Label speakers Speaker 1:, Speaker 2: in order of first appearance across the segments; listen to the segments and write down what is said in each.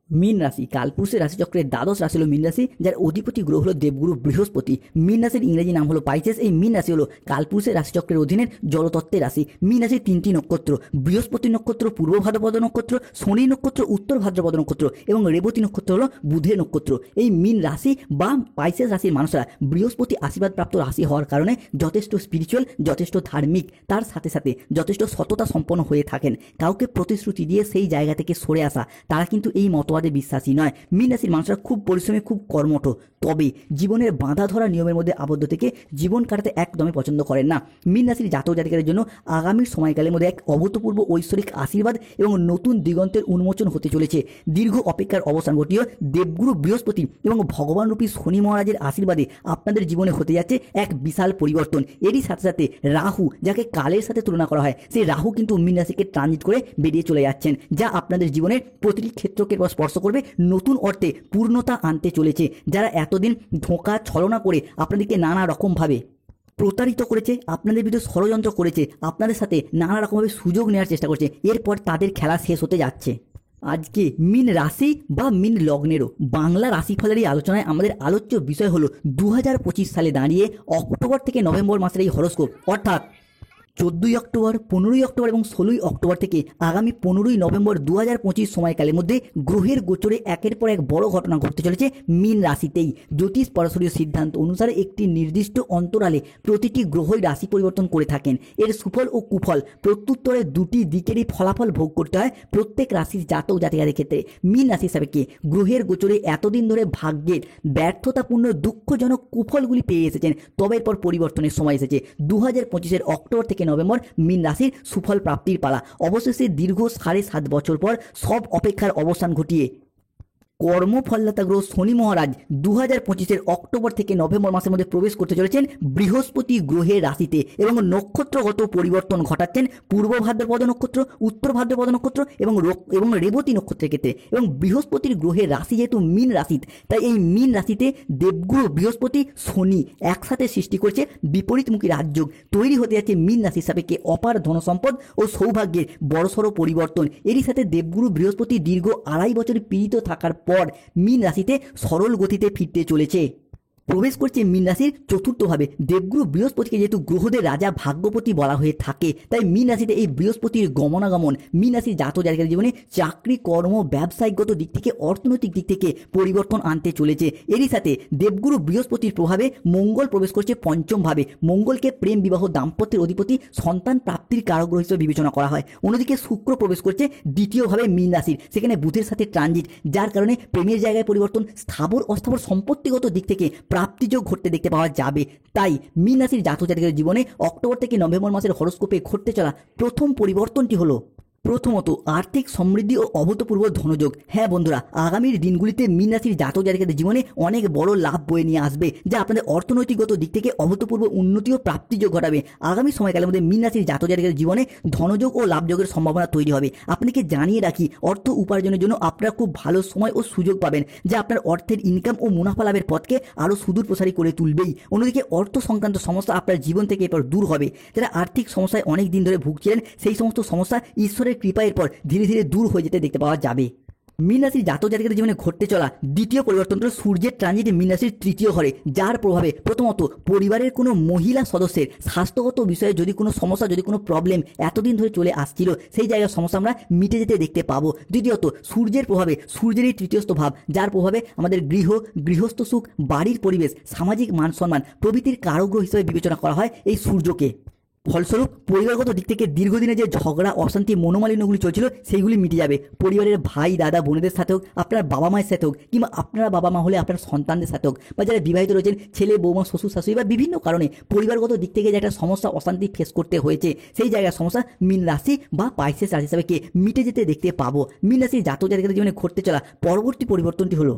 Speaker 1: মীন রাশি কালপুরুষের রাশিচক্রের দ্বাদশ রাশি হলো মীন রাশি, যার অধিপতি গ্রহ হলো দেবগুরু বৃহস্পতি। মীন রাশির ইংরেজি নাম হলো পাইসেস। এই মীন রাশি হলো কালপুরুষের রাশিচক্রের অধীনের জলতত্ত্বের রাশি। মীন রাশির তিনটি নক্ষত্র: বৃহস্পতি নক্ষত্র পূর্ব ভাদ্রপদ নক্ষত্র, শনি নক্ষত্র উত্তর ভাদ্রপদ নক্ষত্র এবং রেবতী নক্ষত্র হলো বুধের নক্ষত্র। এই মীন রাশি বা পাইসেস রাশির মানুষরা বৃহস্পতি আশীর্বাদ প্রাপ্ত রাশি হওয়ার কারণে যথেষ্ট স্পিরিচুয়াল, যথেষ্ট ধার্মিক, তার সাথে সাথে যথেষ্ট সততা সম্পন্ন হয়ে থাকেন। কাউকে প্রতিশ্রুতি দিয়ে সেই জায়গা থেকে সরে আসা, তারা কিন্তু এই মতবাদে বিশ্বাসী নয়। মীন রাশির মানুষরা খুব পরিশ্রমী, খুব কর্মঠ, তবে জীবনের বাঁধা ধরা নিয়মের মধ্যে আবদ্ধ থেকে জীবন কাটাতে একদমই পছন্দ করেন না। মীন রাশির জাতক জাতিকাদের জন্য আগামী সময়কালের মধ্যে এক অভূতপূর্ব ঐশ্বরিক আশীর্বাদ এবং নতুন দিগন্তের উন্মোচন হতে চলেছে। দীর্ঘ অপেক্ষার অবসান ঘটিয়ে দেবগুরু বৃহস্পতি এবং ভগবান রূপী শনি মহারাজের আশীর্বাদে আপনাদের জীবনে হতে যাচ্ছে এক বিশাল পরিবর্তন। এরই সাথে সাথে রাহু, যাকে কালের সাথে তুলনা করা হয়, সেই রাহু কিন্তু মীন রাশিকে ট্রানজিট করে বেরিয়ে চলে যাচ্ছেন, যা আপনাদের জীবনের প্রতিটি ক্ষেত্রকে স্পর্শ করবে, নতুন অর্থে পূর্ণতা আনতে চলেছে। যারা এতদিন ধোঁকা ছলনা করে আপনাদেরকে নানা রকমভাবে প্রতারিত করেছে, আপনাদের বিরুদ্ধে ষড়যন্ত্র করেছে, আপনাদের সাথে নানা রকমভাবে সুযোগ নেওয়ার চেষ্টা করছে, এরপর তাদের খেলা শেষ হতে যাচ্ছে। আজকে মীন রাশি বা মীন লগ্নেরও বাংলা রাশিফলের এই আলোচনায় আমাদের আলোচ্য বিষয় হলো 2025 সালে দাঁড়িয়ে অক্টোবর থেকে নভেম্বর মাসের এই হরোস্কোপ, অর্থাৎ 14ই অক্টোবর, 15ই অক্টোবর এবং 16ই অক্টোবর থেকে আগামী 15ই নভেম্বর 2025 সময়কালের মধ্যে গ্রহের গোচরে একের পর এক বড় ঘটনা ঘটতে চলেছে মীন রাশিতেই। জ্যোতিষ পরাশরীয় সিদ্ধান্ত অনুসারে একটি নির্দিষ্ট অন্তরালে প্রতিটি গ্রহই রাশি পরিবর্তন করে থাকেন। এর সুফল ও কুফল প্রত্যুত্তরে দুটি দিকেরই ফলাফল ভোগ করতে হয় প্রত্যেক রাশির জাতক জাতিকাদের ক্ষেত্রে। মীন রাশি হিসাবে কে গ্রহের গোচরে এতদিন ধরে ভাগ্যের ব্যর্থতাপূর্ণ দুঃখজনক কুফলগুলি পেয়ে এসেছেন, তবে এরপর পরিবর্তনের সময় এসেছে। 2025-এর অক্টোবর থেকে নভেম্বর মীন রাশির সুফল প্রাপ্তির পালা। অবশেষে দীর্ঘ 7.5 বছর পর সব অপেক্ষার অবসান ঘটিয়ে কর্মফলদাতা গ্রহ শনি মহারাজ 2025-এর অক্টোবর থেকে নভেম্বর মাসের মধ্যে প্রবেশ করতে চলেছেন বৃহস্পতি গ্রহের রাশিতে এবং নক্ষত্রগত পরিবর্তন ঘটাচ্ছেন পূর্ব ভাদ্রপদ নক্ষত্র, উত্তর ভাদ্রপদ নক্ষত্র এবং রেবতী নক্ষত্রের ক্ষেত্রে। এবং বৃহস্পতির গ্রহের রাশি যেহেতু মীন রাশি, তাই এই মীন রাশিতে দেবগুরু বৃহস্পতি শনি একসাথে সৃষ্টি করছে বিপরীতমুখী রাজযোগ। তৈরি হতে যাচ্ছে মীন রাশি সাপেক্ষে অপার ধনসম্পদ ও সৌভাগ্যের বড়সড় পরিবর্তন। এরই সাথে দেবগুরু বৃহস্পতি দীর্ঘ 2.5 বছর পীড়িত থাকার পর মীন রাশিতে সরল গতিতে ফিরতে চলেছে। প্রবেশ করছে মীন রাশির চতুর্থভাবে। দেবগুরু বৃহস্পতিকে যেহেতু গ্রহদের রাজা ভাগ্যপতি বলা হয়ে থাকে, তাই মীন রাশিতে এই বৃহস্পতির গমনাগমন মীন রাশির জাতক জাতিকাদের জীবনে চাকরি, কর্ম, ব্যবসায়িকগত দিক থেকে, অর্থনৈতিক দিক থেকে পরিবর্তন আনতে চলেছে। এরই সাথে দেবগুরু বৃহস্পতির প্রভাবে মঙ্গল প্রবেশ করছে পঞ্চমভাবে। মঙ্গলকে প্রেম, বিবাহ, দাম্পত্যের অধিপতি, সন্তান প্রাপ্তির কারগ্রহ হিসেবে বিবেচনা করা হয়। অন্যদিকে শুক্র প্রবেশ করছে দ্বিতীয়ভাবে মীন রাশির, সেখানে বুধের সাথে ট্রানজিট, যার কারণে প্রেমের জায়গায় পরিবর্তন, স্থাবর অস্থাবর সম্পত্তিগত দিক থেকে প্রাপ্তিযোগ ঘটতে দেখতে পাওয়া যাবে। তাই মীন রাশির জাতক জাতিকাদের জীবনে অক্টোবর থেকে নভেম্বর মাসের হরোস্কোপে ঘটতে চলা প্রথম পরিবর্তনটি হলো প্রথমত আর্থিক সমৃদ্ধি ও অভূতপূর্ব ধনযোগ। হ্যাঁ বন্ধুরা, আগামীর দিনগুলিতে মীন রাশির জাতক জাতিকাদের জীবনে অনেক বড় লাভ বয়ে নিয়ে আসবে, যা আপনাদের অর্থনৈতিকগত দিক থেকে অভূতপূর্ব উন্নতি ও প্রাপ্তিযোগ ঘটাবে। আগামী সময়কালের মধ্যে মীন রাশির জাতক জাতিকাদের জীবনে ধনযোগ ও লাভযোগের সম্ভাবনা তৈরি হবে। আপনাকে জানিয়ে রাখি, অর্থ উপার্জনের জন্য আপনারা খুব ভালো সময় ও সুযোগ পাবেন, যা আপনার অর্থের ইনকাম ও মুনাফা লাভের পথকে আরও সুদূর প্রসারী করে তুলবেই। অন্যদিকে অর্থ সংক্রান্ত সমস্যা আপনার জীবন থেকে এরপর দূর হবে। যারা আর্থিক সমস্যায় অনেক দিন ধরে ভুগছিলেন, সেই সমস্ত সমস্যা ঈশ্বরের কৃপার পর ধীরে ধীরে দূর হয়ে যেতে দেখতে পাওয়া যাবে। মীন রাশির জাতক জাতিকাদের জীবনে ঘটতে চলা দ্বিতীয় পরিবর্তন হল সূর্যের ট্রানজিট মীন রাশির তৃতীয় ঘরে, যার প্রভাবে প্রথমত পরিবারের কোনো মহিলা সদস্যের স্বাস্থ্যগত বিষয়ে যদি কোনো সমস্যা, যদি কোনো প্রবলেম এতদিন ধরে চলে আসছিল, সেই জায়গার সমস্যা আমরা মিটে যেতে দেখতে পাবো। দ্বিতীয়ত সূর্যের প্রভাবে, সূর্যের এই তৃতীয়স্থ ভাব, যার প্রভাবে আমাদের গৃহস্থ সুখ, বাড়ির পরিবেশ, সামাজিক মান সম্মান প্রভৃতির কারগ্রহ হিসেবে বিবেচনা করা হয় এই সূর্যকে। ফলস্বরূপ পরিবারগত দিক থেকে দীর্ঘদিনে যে ঝগড়া, অশান্তি, মনোমালিন্যগুলি চলছিল, সেইগুলি মিটে যাবে। পরিবারের ভাই, দাদা, বোনেদের সাথে হোক, আপনার বাবা মায়ের সাথে হোক, কিংবা আপনারা বাবা মা হলে আপনার সন্তানদের সাথে হোক, বা যারা বিবাহিত রয়েছেন, ছেলে, বৌমা, শ্বশুর শাশুড়ি, বা বিভিন্ন কারণে পরিবারগত দিক থেকে যে একটা সমস্যা, অশান্তি ফেস করতে হয়েছে, সেই জায়গার সমস্যা মীন রাশি বা পাইসেস রাশি হিসাবে কে মিটে যেতে দেখতে পাবো। মীন রাশির জাতক জাতিকাদের জীবনে ঘটতে চলা পরবর্তী পরিবর্তনটি হলো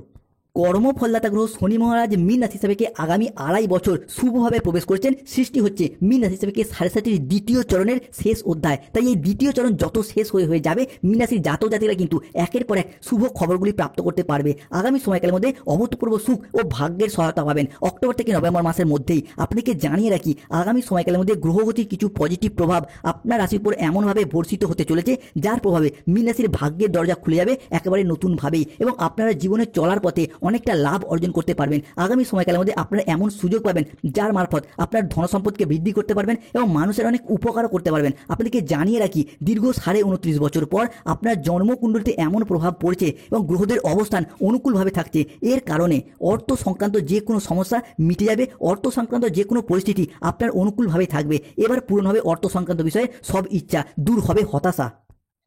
Speaker 1: কর্মফলদাতা গ্রহ শনি মহারাজ মীন রাশি হিসাবে আগামী 2.5 বছর শুভভাবে প্রবেশ করছেন। সৃষ্টি হচ্ছে মীন রাশি হিসাবে 7.5 দ্বিতীয় চরণের শেষ অধ্যায়। তাই এই দ্বিতীয় চরণ যত শেষ হয়ে যাবে মীন রাশির জাতক জাতিরা কিন্তু একের পর এক শুভ খবরগুলি প্রাপ্ত করতে পারবে। আগামী সময়কালের মধ্যে অভূতপূর্ব সুখ ও ভাগ্যের সহায়তা পাবেন। অক্টোবর থেকে নভেম্বর মাসের মধ্যেই আপনাকে জানিয়ে রাখি, আগামী সময়কালের মধ্যে গ্রহগতির কিছু পজিটিভ প্রভাব আপনার রাশির উপর এমনভাবে বর্ষিত হতে চলেছে যার প্রভাবে মীন রাশির ভাগ্যের দরজা খুলে যাবে একেবারে নতুনভাবেই, এবং আপনারা জীবনে চলার পথে অনেকটা লাভ অর্জন করতে পারবেন। আগামী সময়কালের মধ্যে আপনারা এমন সুযোগ পাবেন যার মারফত আপনার ধনসম্পদকে বৃদ্ধি করতে পারবেন এবং মানুষের অনেক উপকারও করতে পারবেন। আপনাদেরকে জানিয়ে রাখি, দীর্ঘ 29.5 বছর পর আপনার জন্মকুণ্ডলিতে এমন প্রভাব পড়ছে এবং গ্রহদের অবস্থান অনুকূলভাবে থাকছে। এর কারণে অর্থ সংক্রান্ত যে কোনো সমস্যা মিটে যাবে, অর্থ সংক্রান্ত যে কোনো পরিস্থিতি আপনার অনুকূলভাবে থাকবে। এবার পূরণ হবে অর্থ সংক্রান্ত বিষয়ে সব ইচ্ছা, দূর হবে হতাশা।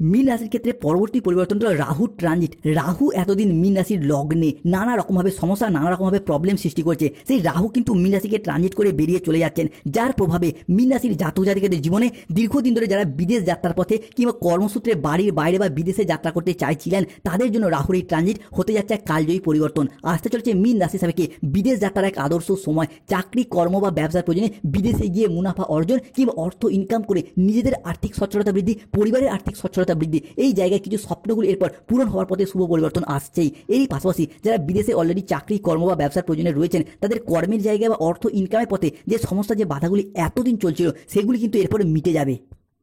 Speaker 1: মীন রাশির ক্ষেত্রে পরবর্তী পরিবর্তনটা রাহুর ট্রানজিট। রাহু এতদিন মীন রাশির লগ্নে নানা রকমভাবে সমস্যা, নানা রকমভাবে প্রবলেম সৃষ্টি করছে। সেই রাহু কিন্তু মীন রাশিকে ট্রানজিট করে বেরিয়ে চলে যাচ্ছেন, যার প্রভাবে মীন রাশির জাতক জাতিকাদের জীবনে দীর্ঘদিন ধরে যারা বিদেশ যাত্রার পথে কিংবা কর্মসূত্রে বাড়ির বাইরে বা বিদেশে যাত্রা করতে চাইছিলেন, তাদের জন্য রাহুর এই ট্রানজিট হতে যাচ্ছে এক কালজয়ী পরিবর্তন। আসতে চলছে মীন রাশি হিসাবে বিদেশ যাত্রার এক আদর্শ সময়। চাকরি, কর্ম বা ব্যবসার প্রয়োজনে বিদেশে গিয়ে মুনাফা অর্জন কিংবা অর্থ ইনকাম করে নিজেদের আর্থিক সচ্ছলতা বৃদ্ধি, পরিবারের আর্থিক সচ্ছলতা বৃদ্ধি, এই জায়গায় কিছু স্বপ্নগুলি এরপর পূরণ হওয়ার পথে শুভ পরিবর্তন আসছেই। এরই পাশাপাশি যারা বিদেশে অলরেডি চাকরি, কর্ম বা ব্যবসার প্রয়োজনে রয়েছেন, তাদের কর্মের জায়গায় বা অর্থ ইনকামের পথে যে সমস্যা, যে বাধাগুলি এতদিন চলছিল, সেগুলি কিন্তু এরপরে মিটে যাবে।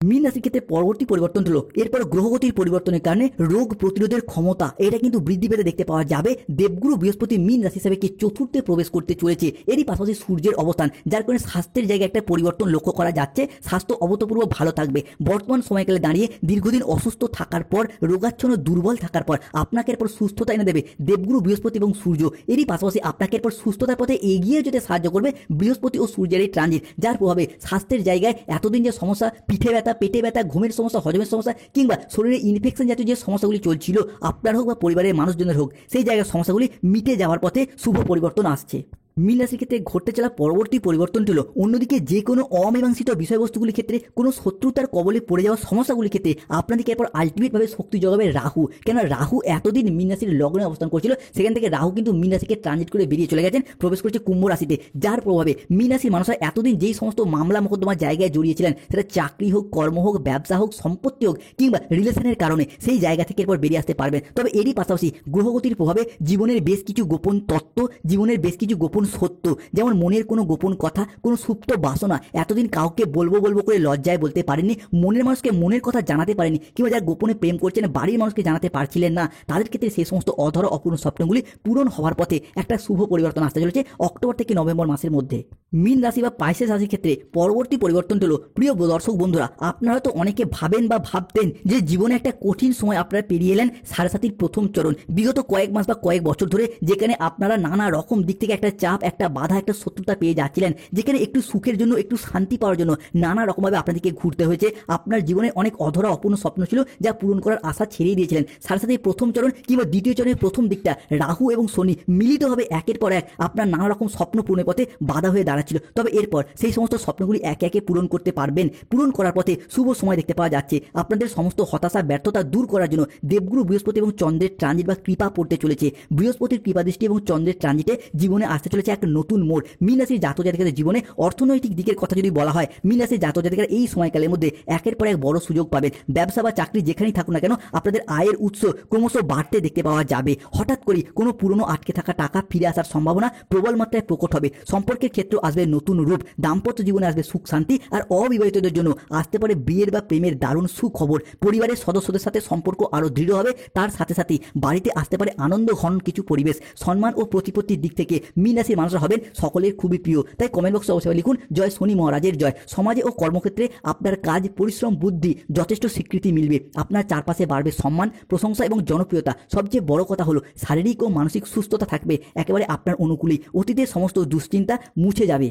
Speaker 1: মীন রাশির ক্ষেত্রে পরবর্তী পরিবর্তন হলো এরপর গ্রহগতির পরিবর্তনের কারণে রোগ প্রতিরোধের ক্ষমতা এটা কিন্তু বৃদ্ধি পেতে দেখতে পাওয়া যাবে। দেবগুরু বৃহস্পতি মীন রাশি হিসাবে চতুর্থে প্রবেশ করতে চলেছে। এরই পাশাপাশি সূর্যের অবস্থান, যার কারণে স্বাস্থ্যের জায়গায় একটা পরিবর্তন লক্ষ্য করা যাচ্ছে। স্বাস্থ্য অভূতপূর্ব ভালো থাকবে। বর্তমান সময়কালে দাঁড়িয়ে দীর্ঘদিন অসুস্থ থাকার পর, রোগাচ্ছন্ন দুর্বল থাকার পর আপনাকে এরপর সুস্থতা এনে দেবে দেবগুরু বৃহস্পতি এবং সূর্য। এরই পাশাপাশি আপনাকে এরপর সুস্থতার পথে এগিয়ে যেতে সাহায্য করবে বৃহস্পতি ও সূর্যের এই ট্রানজিট, যার প্রভাবে স্বাস্থ্যের জায়গায় এতদিন যে সমস্যা, পিঠে ব্যথা, পেটে ব্যথা, ঘুমের সমস্যা, হজমের সমস্যা কিংবা শরীরে ইনফেকশন জাতীয় যে সমস্যাগুলি চলছিল আপনার হোক বা পরিবারের মানুষজনের হোক, সেই জায়গার সমস্যাগুলি মিটে যাওয়ার পথে শুভ পরিবর্তন আসছে। মীন রাশির ক্ষেত্রে ঘটতে চলা পরবর্তী পরিবর্তনটি হলো অন্যদিকে যে কোনো অমীমাংসিত বিষয়বস্তুগুলির ক্ষেত্রে, কোনো শত্রুতার কবলে পড়ে যাওয়া সমস্যাগুলির ক্ষেত্রে আপনাদেরকে এরপর আলটিমেটভাবে শক্তি যোগাবে রাহু। কেন রাহু এতদিন মীন রাশির লগ্নে অবস্থান করছিল, সেখান থেকে রাহু কিন্তু মীন রাশিকে ট্রানজিট করে বেরিয়ে চলে গেছেন, প্রবেশ করেছে কুম্ভ রাশিতে, যার প্রভাবে মীন রাশির মানুষরা এতদিন যেই সমস্ত মামলা মোকদ্দমার জায়গায় জড়িয়েছিলেন, সেটা চাকরি হোক, কর্ম হোক, ব্যবসা হোক, সম্পত্তি হোক কিংবা রিলেশনের কারণে, সেই জায়গা থেকে এরপর বেরিয়ে আসতে পারবেন। তবে এরই পাশাপাশি গ্রহগতির প্রভাবে জীবনের বেশ কিছু গোপন তত্ত্ব, জীবনের বেশ কিছু গোপন সত্য, যেমন মনের কোনো গোপন কথা, কোনো সুপ্ত বাসনা এতদিন কাউকে বলবো করে লজ্জায় বলতে পারেননি, মনের মানুষকে মনের কথা জানাতে পারেনি, কিংবা যারা গোপনে প্রেম করছেন বাড়ির মানুষকে জানাতে পারছিলেন না, তাদের ক্ষেত্রে সেই সমস্ত অধরা অপূর্ণ স্বপ্নগুলি পূরণ হওয়ার পথে একটা শুভ পরিবর্তন আসতে চলেছে অক্টোবর থেকে নভেম্বর মাসের মধ্যে। মীন রাশি বা পাইসেস রাশির ক্ষেত্রে পরবর্তী পরিবর্তন হলো, প্রিয় দর্শক বন্ধুরা, আপনারা হয়তো অনেকে ভাবেন বা ভাবতেন যে জীবনে একটা কঠিন সময় আপনারা পেরিয়ে এলেন, 7.5 প্রথম চরণ, বিগত কয়েক মাস বা কয়েক বছর ধরে, যেখানে আপনারা নানা রকম দিক থেকে একটা চাপ, একটা বাধা, একটা শত্রুতা পেয়ে যাচ্ছিলেন, যেখানে একটু সুখের জন্য, একটু শান্তি পাওয়ার জন্য নানা রকমভাবে আপনাদেরকে ঘুরতে হয়েছে। আপনার জীবনে অনেক অধরা অপূর্ণ স্বপ্ন ছিল যা পূরণ করার আশা ছেড়েই দিয়েছিলেন। 7.5 প্রথম চরণ কিংবা দ্বিতীয় চরণের প্রথম দিকটা রাহু এবং শনি মিলিতভাবে একের পর এক আপনার নানা রকম স্বপ্ন পূরণের পথে বাধা হয়ে দাঁড়াচ্ছিল। তবে এরপর সেই সমস্ত স্বপ্নগুলি একে একে পূরণ করতে পারবেন। পূরণ করার পথে শুভ সময় দেখতে পাওয়া যাচ্ছে। আপনাদের সমস্ত হতাশা, ব্যর্থতা দূর করার জন্য দেবগুরু বৃহস্পতি এবং চন্দ্রের ট্রানজিট বা কৃপা পড়তে চলেছে। বৃহস্পতির কৃপা দৃষ্টি এবং চন্দ্রের ট্রানজিটে জীবনে আসতে চলেছে এক নতুন মোড়। মীন রাশির জাতক জাতিকাদের জীবনে অর্থনৈতিক দিকের কথা যদি বলা হয়, মীন রাশির জাতক জাতিকারা এই সময়কালের মধ্যে একের পর এক বড় সুযোগ পাবেন। ব্যবসা বা চাকরি যেখানেই থাকুন না কেন, আপনাদের আয়ের উৎস ক্রমশ বাড়তে দেখতে পাওয়া যাবে। হঠাৎ করে কোনো পুরনো আটকে থাকা টাকা ফিরে আসার সম্ভাবনা প্রবল মাত্রায় প্রকট হবে। সম্পর্কের ক্ষেত্রে আসবে নতুন রূপ, দাম্পত্য জীবনে আসবে সুখ শান্তি, আর অবিবাহিতদের জন্য আসতে পারে বিয়ের বা প্রেমের দারুণ সুখবর। পরিবারের সদস্যদের সাথে সম্পর্ক আরও দৃঢ় হবে, তার সাথে সাথে বাড়িতে আসতে পারে আনন্দ ঘন কিছু পরিবেশ। সম্মান ও প্রতিপত্তির দিক থেকে মীন রাশির মানুষরা হবেন সকলের খুবই প্রিয়। তাই কমেন্ট বক্সে অবশ্যই লিখুন জয় শনি মহারাজের জয়। সমাজে ও কর্মক্ষেত্রে আপনার কাজ, পরিশ্রম, বুদ্ধি যথেষ্ট স্বীকৃতি মিলবে। আপনার চারপাশে বাড়বে সম্মান, প্রশংসা এবং জনপ্রিয়তা। সবচেয়ে বড় কথা হলো শারীরিক ও মানসিক সুস্থতা থাকবে একেবারে আপনার অনুকূলেই। অতীতের সমস্ত দুশ্চিন্তা মুছে যাবে।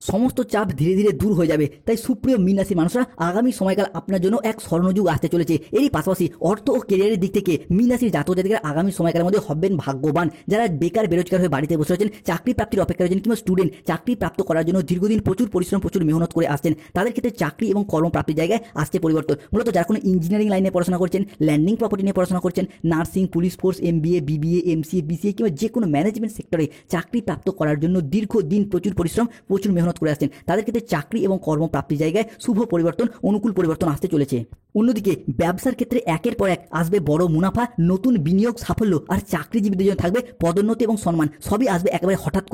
Speaker 1: সমস্ত চাপ ধীরে ধীরে দূর হয়ে যাবে। তাই সুপ্রিয় মীন রাশির মানুষরা, আগামী সময়কাল আপনার জন্য এক স্বর্ণযুগ আসতে চলেছে। এরই পাশাপাশি অর্থ ও ক্যারিয়ারের দিক থেকে মীন রাশির জাতক জাতিকারা আগামী সময়কালের মধ্যে হবেন ভাগ্যবান। যারা বেকার বেরোজগার হয়ে বাড়িতে বসে রয়েছেন, চাকরি প্রাপ্তির অপেক্ষা রয়েছেন, কিংবা স্টুডেন্ট চাকরি প্রাপ্ত করার জন্য দীর্ঘদিন প্রচুর পরিশ্রম প্রচুর মেহনত করে আসছেন, তাদের ক্ষেত্রে চাকরি এবং কর্মপ্রাপ্তির জায়গায় আসছে পরিবর্তন। মূলত যারা কোনো ইঞ্জিনিয়ারিং লাইনে পড়াশোনা করছেন, ল্যান্ডিং প্রপার্টি নিয়ে পড়াশোনা করছেন, nursing, police force, MBA, BBA, MCA, BCA কিংবা যে কোনো ম্যানেজমেন্ট সেক্টরে চাকরি প্রাপ্ত করার জন্য দীর্ঘদিন প্রচুর পরিশ্রম প্রচুর মেহনত করে আসছেন, তাদের ক্ষেত্রে চাকরি এবং কর্মপ্রাপ্তির জায়গায় শুভ পরিবর্তন, অনুকূল পরিবর্তন আসতে চলেছে। অন্যদিকে ব্যবসার ক্ষেত্রে একের পর এক আসবে বড় মুনাফা, নতুন বিনিয়োগ, সাফল্য, আর চাকরিজীবীদের জন্য থাকবে পদোন্নতি এবং সম্মান। সবই আসবে একেবারে হঠাৎ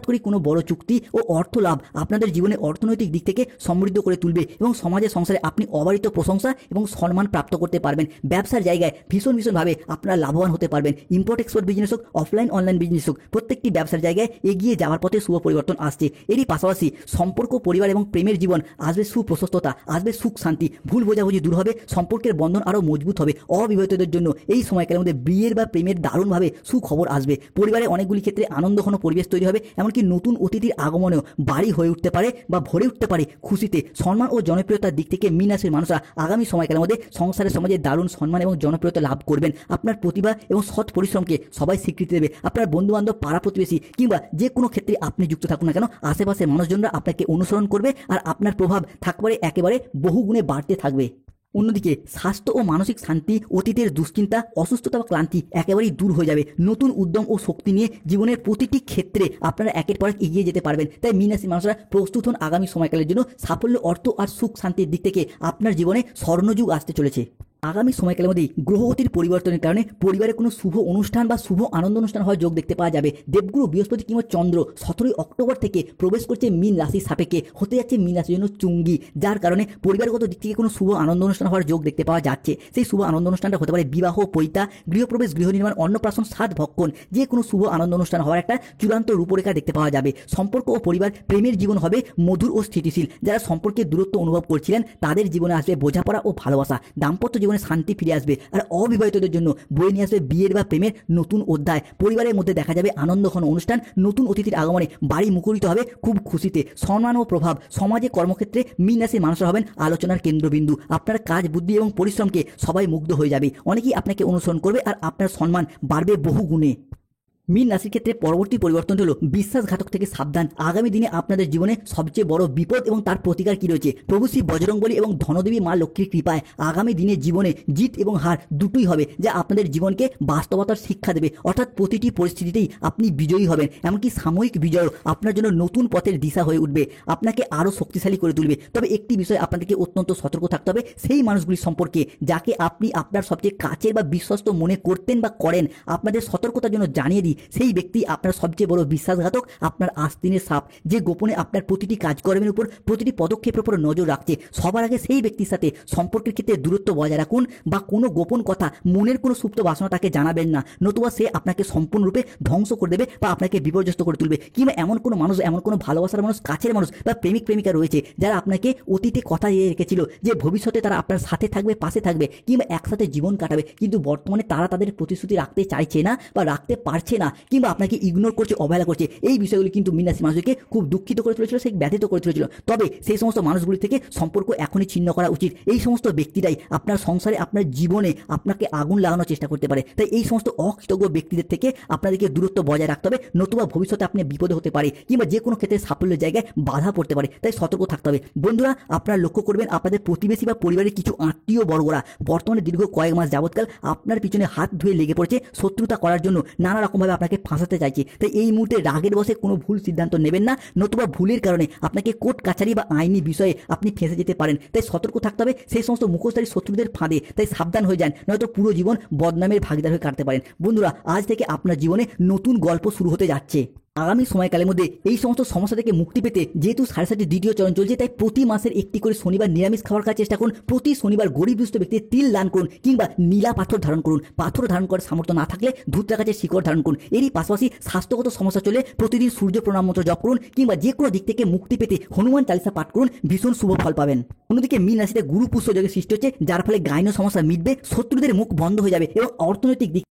Speaker 1: করে কোনো বড় চুক্তি ও অর্থ লাভ আপনাদের জীবনে অর্থনৈতিক দিক থেকে সমৃদ্ধ করে তুলবে এবং সমাজের সংসারে আপনি অবারিত প্রশংসা এবং সম্মান প্রাপ্ত করতে পারবেন। ব্যবসার জায়গায় ভীষণভাবে আপনারা লাভবান হতে পারবেন। ইম্পোর্ট এক্সপোর্ট বিজনেস হোক, অফলাইন অনলাইন বিজনেস হোক, প্রত্যেকটি ব্যবসার জায়গায় এগিয়ে যাওয়ার পথে শুভ পরিবর্তন আসছে। এরই পাশাপাশি সম্পর্ক, পরিবার এবং প্রেমের জীবন আসবে সুপ্রশস্ততা, আসবে সুখ শান্তি, ভুল বোঝাবুঝি দূর হবে, সম্পর্কের বন্ধন আরও মজবুত হবে। অবিবাহিতদের জন্য এই সময়কালের মধ্যে বিয়ের বা প্রেমের দারুণভাবে সুখবর আসবে। পরিবারে অনেকগুলি ক্ষেত্রে আনন্দঘন পরিবেশ তৈরি হবে, এমনকি নতুন অতিথির আগমনেও বাড়ি হয়ে উঠতে পারে বা ভরে উঠতে পারে খুশিতে। সম্মান ও জনপ্রিয়তার দিক থেকে মীন রাশির মানুষরা আগামী সময়কালের মধ্যে সংসারের সমাজে দারুণ সম্মান এবং জনপ্রিয়তা লাভ করবেন। আপনার প্রতিভা এবং সৎ পরিশ্রমকে সবাই স্বীকৃতি দেবে। আপনার বন্ধুবান্ধব, পাড়া প্রতিবেশী কিংবা যে কোনো ক্ষেত্রে আপনি যুক্ত থাকুন না কেন, আশেপাশের মানুষজনরা আপনাকে অনুসরণ করবে আর আপনার প্রভাব থাকবে একেবারে বহুগুণে বাড়তে থাকবে। অন্যদিকে স্বাস্থ্য ও মানসিক শান্তি, অতীতের দুশ্চিন্তা, অসুস্থতা বা ক্লান্তি একেবারেই দূর হয়ে যাবে। নতুন উদ্যম ও শক্তি নিয়ে জীবনের প্রতিটি ক্ষেত্রে আপনারা একের পর এক এগিয়ে যেতে পারবেন। তাই মীন রাশির মানুষরা প্রস্তুত হন আগামী সময়কালের জন্য। সাফল্য, অর্থ আর সুখ শান্তির দিক থেকে আপনার জীবনে স্বর্ণযুগ আসতে চলেছে। আগামী সময়কালের মধ্যেই গ্রহগতির পরিবর্তনের কারণে পরিবারে কোনো শুভ অনুষ্ঠান বা শুভ আনন্দ অনুষ্ঠান হওয়ার যোগ দেখতে পাওয়া যাবে। দেবগুরু বৃহস্পতি কিংবা চন্দ্র 17 অক্টোবর থেকে প্রবেশ করছে মীন রাশির সাপেক্ষে, হতে যাচ্ছে মীন রাশির জন্য চুঙ্গি, যার কারণে পরিবারগত দিক থেকে কোনো শুভ আনন্দ অনুষ্ঠান হওয়ার যোগ দেখতে পাওয়া যাচ্ছে। সেই শুভ আনন্দ অনুষ্ঠানটা হতে পারে বিবাহ, পৈতা, গৃহপ্রবেশ, গৃহ নির্মাণ, অন্নপ্রাশন, সাত ভক্ষণ, যে কোনো শুভ আনন্দ অনুষ্ঠান হওয়ার একটা চূড়ান্ত রূপরেখা দেখতে পাওয়া যাবে। সম্পর্ক ও পরিবার, প্রেমের জীবন হবে মধুর ও স্থিতিশীল। যারা সম্পর্কের দূরত্ব অনুভব করছিলেন তাদের জীবনে আসবে বোঝাপড়া ও ভালোবাসা। দাম্পত্য জীবনে শান্তি ফিরে আসবে। আর অবিবাহিতদের জন্য বয়ে নিয়ে আসবে বিয়ের বা প্রেমের নতুন অধ্যায়। পরিবারের মধ্যে দেখা যাবে আনন্দঘন অনুষ্ঠান, নতুন অতিথির আগমনে বাড়ি মুখরিত হবে খুব খুশিতে। সম্মান ও প্রভাব, সমাজে কর্মক্ষেত্রে মীন রাশির মানুষরা হবেন আলোচনার কেন্দ্রবিন্দু। আপনার কাজ, বুদ্ধি এবং পরিশ্রমকে সবাই মুগ্ধ হয়ে যাবে। অনেকেই আপনাকে অনুসরণ করবে আর আপনার সম্মান বাড়বে বহু গুণে। মীন রাশির ক্ষেত্রে পরবর্তী পরিবর্তন হলো বিশ্বাসঘাতক থেকে সাবধান। আগামী দিনে আপনাদের জীবনে সবচেয়ে বড় বিপদ এবং তার প্রতিকার কি রয়েছে? প্রভু শ্রী বজরংবলী এবং ধনদেবী মা লক্ষ্মীর কৃপায় আগামী দিনে জীবনে জিত এবং হার দুটোই হবে, যা আপনাদের জীবনকে বাস্তবতার শিক্ষা দেবে। অর্থাৎ প্রতিটি পরিস্থিতিতেই আপনি বিজয়ী হবেন, এমনকি সাময়িক বিজয়ও আপনার জন্য নতুন পথের দিশা হয়ে উঠবে, আপনাকে আরও শক্তিশালী করে তুলবে। তবে একটি বিষয় আপনাদেরকে অত্যন্ত সতর্ক থাকতে হবে, সেই মানুষগুলি সম্পর্কে যাকে আপনি আপনার সবচেয়ে কাছের বা বিশ্বস্ত মনে করতেন বা করেন, আপনাদের সতর্কতার জন্য জানিয়ে দিই সেই ব্যক্তি আপনার সবচেয়ে বড় বিশ্বাসঘাতক, আপনার আস্তিনের সাপ, যে গোপনে আপনার প্রতিটি কাজকর্মের উপর, প্রতিটি পদক্ষেপের উপর নজর রাখছে। সবার আগে সেই ব্যক্তির সাথে সম্পর্কের ক্ষেত্রে দূরত্ব বজায় রাখুন বা কোনো গোপন কথা, মনের কোনো সুপ্ত বাসনা তাকে জানাবেন না, নতুবা সে আপনাকে সম্পূর্ণরূপে ধ্বংস করে দেবে বা আপনাকে বিপর্যস্ত করে তুলবে। কিংবা এমন কোনো মানুষ, এমন কোনো ভালোবাসার মানুষ, কাছের মানুষ বা প্রেমিক প্রেমিকা রয়েছে যারা আপনাকে অতীতে কথা দিয়ে রেখেছিল যে ভবিষ্যতে তারা আপনার সাথে থাকবে, পাশে থাকবে কিংবা একসাথে জীবন কাটাবে, কিন্তু বর্তমানে তারা তাদের প্রতিশ্রুতি রাখতে চাইছে না বা রাখতে পারছে না, কিংবা আপনাকে ইগনোর করছে, অবহেলা করছে। এই বিষয়গুলি কিন্তু মীন রাশির মানুষদেরকে খুব দুঃখিত করে তুলেছিল, সেই ব্যথিত করে তুলেছিল। তবে সেই সমস্ত মানুষগুলি থেকে সম্পর্ক এখনই ছিন্ন করা উচিত। এই সমস্ত ব্যক্তিরাই আপনার সংসারে, আপনার জীবনে আপনাকে আগুন লাগানোর চেষ্টা করতে পারে। তাই এই সমস্ত অকৃতজ্ঞ ব্যক্তিদের থেকে আপনাদেরকে দূরত্ব বজায় রাখতে হবে, নতুবা ভবিষ্যতে আপনি বিপদে হতে পারে কিংবা যে কোনো ক্ষেত্রে সাফল্যের জায়গায় বাধা পড়তে পারে। তাই সতর্ক থাকতে হবে। বন্ধুরা, আপনারা লক্ষ্য করবেন আপনাদের প্রতিবেশী বা পরিবারের কিছু আত্মীয় বর্গরা বর্তমানে দীর্ঘ কয়েক মাস যাবৎকাল আপনার পিছনে হাত ধুয়ে লেগে পড়েছে শত্রুতা করার জন্য, নানা রকমভাবে আপনাকে ফাঁসাতে চাইছে। তাই এই মুহূর্তে রাগের বশে কোনো ভুল সিদ্ধান্ত নেবেন না, নতুবা ভুলের কারণে আপনাকে কোর্ট কাছারি বা আইনি বিষয়ে আপনি ফেঁসে যেতে পারেন। তাই সতর্ক থাকতে হবে সেই সমস্ত মুখোশধারী শত্রুদের ফাঁদে। তাই সাবধান হয়ে যান, নয়তো পুরো জীবন বদনামের ভাগিদার হয়ে কাটতে পারেন। বন্ধুরা, আজ থেকে আপনার জীবনে নতুন গল্প শুরু হতে যাচ্ছে। আগামী সময়কালের মধ্যে এই সমস্ত সমস্যা থেকে মুক্তি পেতে যেহেতু 7.5 দ্বিতীয় চরণ চলছে, তাই প্রতি মাসের একটি করে শনিবার নিরামিষ খাওয়ার কাছে চেষ্টা করুন। প্রতি শনিবার গরিব দুস্থ ব্যক্তির তিল দান করুন কিংবা নীলা পাথর ধারণ করুন। পাথর ধারণ করার সামর্থ্য না থাকলে ধূতরা গাছের শিকড় ধারণ করুন। এরই পাশাপাশি স্বাস্থ্যগত সমস্যা চলে প্রতিদিন সূর্য প্রণাম মন্ত্র জপ করুন কিংবা যে কোনো দিক থেকে মুক্তি পেতে হনুমান চালিসা পাঠ করুন, ভীষণ শুভ ফল পাবেন। অন্যদিকে মীন রাশিতে গুরু পুষ্য যোগের সৃষ্টি হচ্ছে, যার ফলে গাইন সমস্যা মিটবে, শত্রুদের মুখ বন্ধ হয়ে যাবে এবং অর্থনৈতিক দিক